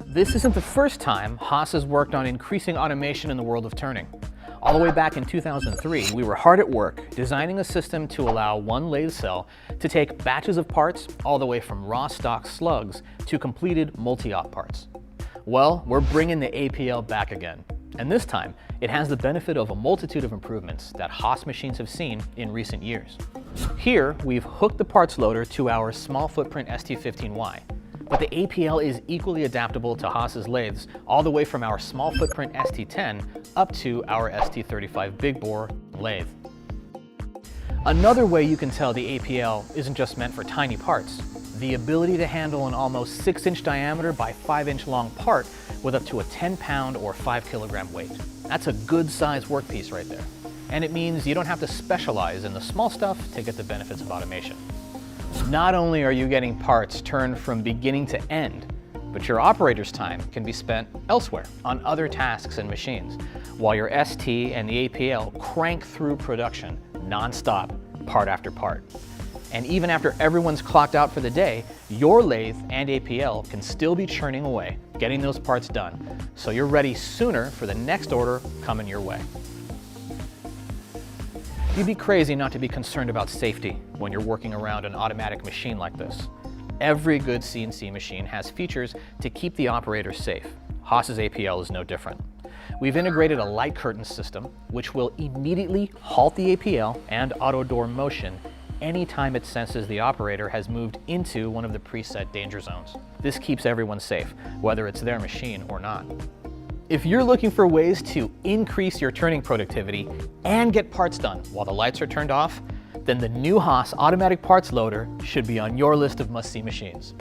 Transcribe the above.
This isn't the first time Haas has worked on increasing automation in the world of turning. All the way back in 2003, we were hard at work designing a system to allow one lathe cell to take batches of parts all the way from raw stock slugs to completed multi-op parts. Well, we're bringing the APL back again. And this time, it has the benefit of a multitude of improvements that Haas machines have seen in recent years. Here, we've hooked the parts loader to our small footprint ST15Y, but the APL is equally adaptable to Haas's lathes all the way from our small footprint ST10 up to our ST35 big bore lathe. Another way you can tell the APL isn't just meant for tiny parts. The ability to handle an almost 6-inch diameter by 5-inch long part with up to a 10-pound or 5-kilogram weight. That's a good sized workpiece right there. And it means you don't have to specialize in the small stuff to get the benefits of automation. Not only are you getting parts turned from beginning to end, but your operator's time can be spent elsewhere on other tasks and machines, while your ST and the APL crank through production non-stop, part after part. And even after everyone's clocked out for the day, your lathe and APL can still be churning away, getting those parts done, so you're ready sooner for the next order coming your way. You'd be crazy not to be concerned about safety when you're working around an automatic machine like this. Every good CNC machine has features to keep the operator safe. Haas's APL is no different. We've integrated a light curtain system, which will immediately halt the APL and auto door motion anytime it senses the operator has moved into one of the preset danger zones. This keeps everyone safe, whether it's their machine or not. If you're looking for ways to increase your turning productivity and get parts done while the lights are turned off, then the new Haas automatic parts loader should be on your list of must-see machines.